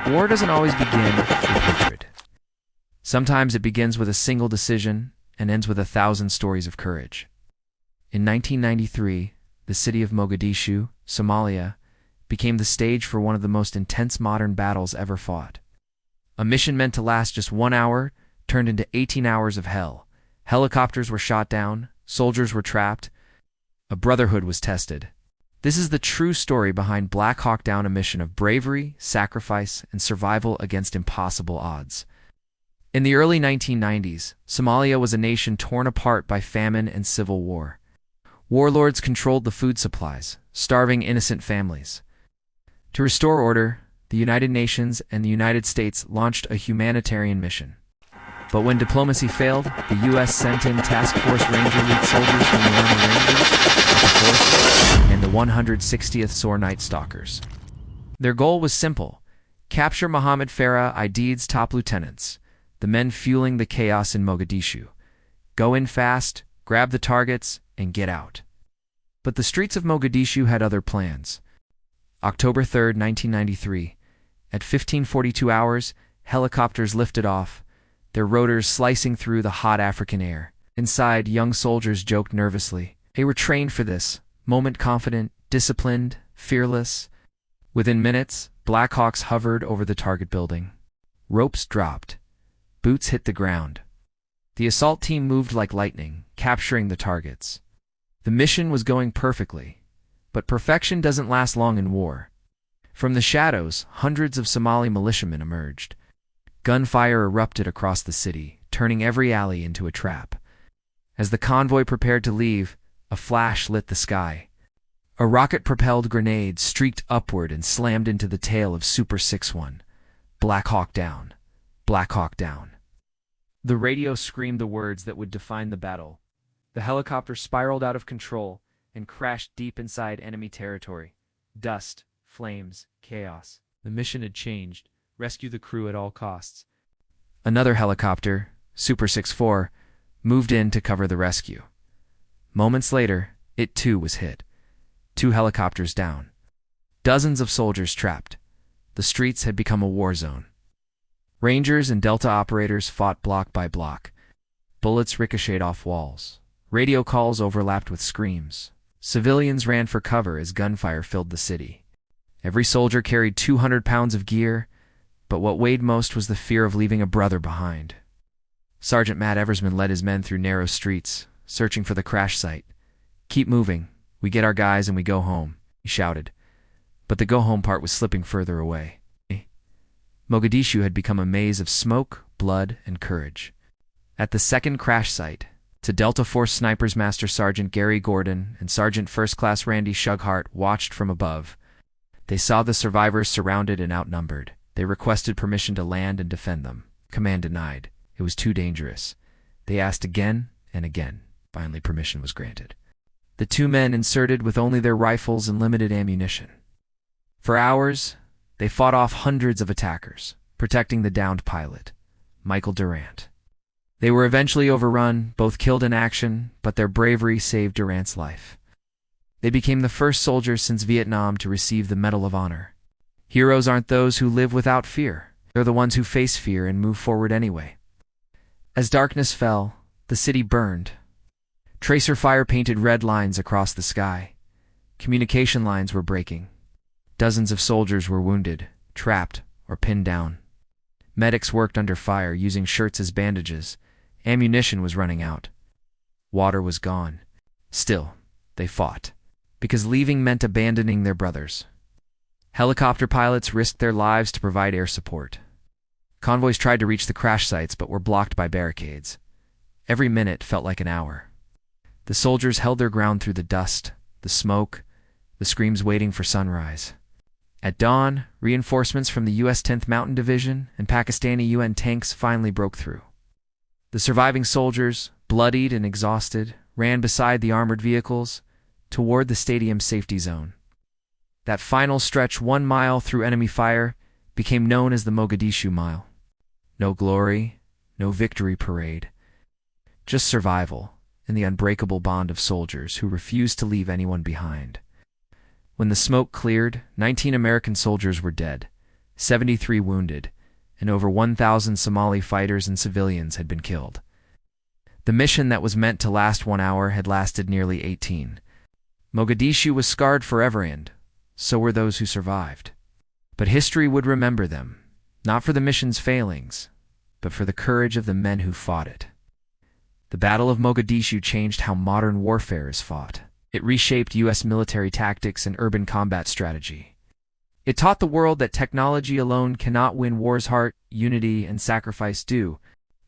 War doesn't always begin with hatred. Sometimes it begins with a single decision and ends with 1,000 stories of courage. In 1993, the city of Mogadishu, Somalia, became the stage for one of the most intense modern battles ever fought. A mission meant to last just 1 hour turned into 18 hours of hell. Helicopters were shot down, soldiers were trapped, a brotherhood was tested. This is the true story behind Black Hawk Down, a mission of bravery, sacrifice, and survival against impossible odds. In the early 1990s, Somalia was a nation torn apart by famine and civil war. Warlords controlled the food supplies, starving innocent families. To restore order, the United Nations and the United States launched a humanitarian mission. But when diplomacy failed, the U.S. sent in Task Force Ranger League soldiers from the Army Rangers, the 4th, and the 160th SOAR Night Stalkers. Their goal was simple: capture Mohammed Farah Aidid's top lieutenants, the men fueling the chaos in Mogadishu. Go in fast, grab the targets, and get out. But the streets of Mogadishu had other plans. October 3, 1993, at 15:42 hours, helicopters lifted off, their rotors slicing through the hot African air. Inside, young soldiers joked nervously. They were trained for this, moment-confident, disciplined, fearless. Within minutes, Black Hawks hovered over the target building. Ropes dropped. Boots hit the ground. The assault team moved like lightning, capturing the targets. The mission was going perfectly, but perfection doesn't last long in war. From the shadows, hundreds of Somali militiamen emerged. Gunfire erupted across the city, turning every alley into a trap. As the convoy prepared to leave, a flash lit the sky. A rocket-propelled grenade streaked upward and slammed into the tail of Super 6-1. Black Hawk down. Black Hawk down. The radio screamed the words that would define the battle. The helicopter spiraled out of control and crashed deep inside enemy territory. Dust, flames, chaos. The mission had changed. Rescue the crew at all costs. Another helicopter, Super 6-4, moved in to cover the rescue. Moments later, it too was hit. 2 helicopters down. Dozens of soldiers trapped. The streets had become a war zone. Rangers and Delta operators fought block by block. Bullets ricocheted off walls. Radio calls overlapped with screams. Civilians ran for cover as gunfire filled the city. Every soldier carried 200 pounds of gear, but what weighed most was the fear of leaving a brother behind. Sergeant Matt Eversman led his men through narrow streets, searching for the crash site. "Keep moving. We get our guys and we go home," he shouted. But the go-home part was slipping further away. Mogadishu had become a maze of smoke, blood, and courage. At the second crash site, to Delta Force snipers Master Sergeant Gary Gordon and Sergeant First Class Randy Shughart watched from above. They saw the survivors surrounded and outnumbered. They requested permission to land and defend them. Command denied. It was too dangerous. They asked again and again. Finally, permission was granted. The 2 men inserted with only their rifles and limited ammunition. For hours, they fought off hundreds of attackers, protecting the downed pilot, Michael Durant. They were eventually overrun, both killed in action, but their bravery saved Durant's life. They became the first soldiers since Vietnam to receive the Medal of Honor. Heroes aren't those who live without fear. They're the ones who face fear and move forward anyway. As darkness fell, the city burned. Tracer fire painted red lines across the sky. Communication lines were breaking. Dozens of soldiers were wounded, trapped, or pinned down. Medics worked under fire, using shirts as bandages. Ammunition was running out. Water was gone. Still, they fought, because leaving meant abandoning their brothers. Helicopter pilots risked their lives to provide air support. Convoys tried to reach the crash sites but were blocked by barricades. Every minute felt like an hour. The soldiers held their ground through the dust, the smoke, the screams waiting for sunrise. At dawn, reinforcements from the U.S. 10th Mountain Division and Pakistani UN tanks finally broke through. The surviving soldiers, bloodied and exhausted, ran beside the armored vehicles toward the stadium's safety zone. That final stretch 1 mile through enemy fire became known as the Mogadishu Mile. No glory, no victory parade. Just survival and the unbreakable bond of soldiers who refused to leave anyone behind. When the smoke cleared, 19 American soldiers were dead. 73 wounded, and over 1,000 Somali fighters and civilians had been killed. The mission that was meant to last 1 hour had lasted nearly 18. Mogadishu was scarred forever, and so were those who survived. But history would remember them, not for the mission's failings, but for the courage of the men who fought it. The Battle of Mogadishu changed how modern warfare is fought. It reshaped U.S. military tactics and urban combat strategy. It taught the world that technology alone cannot win wars. Heart, unity, and sacrifice do.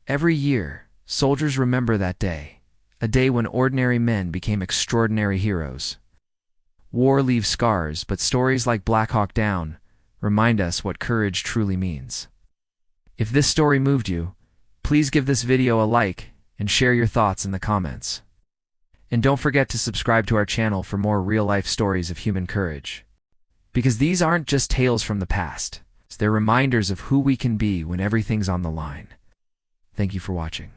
Every year, soldiers remember that day, a day when ordinary men became extraordinary heroes. War leaves scars, but stories like Black Hawk Down remind us what courage truly means. If this story moved you, please give this video a like and share your thoughts in the comments. And don't forget to subscribe to our channel for more real-life stories of human courage. Because these aren't just tales from the past, they're reminders of who we can be when everything's on the line. Thank you for watching.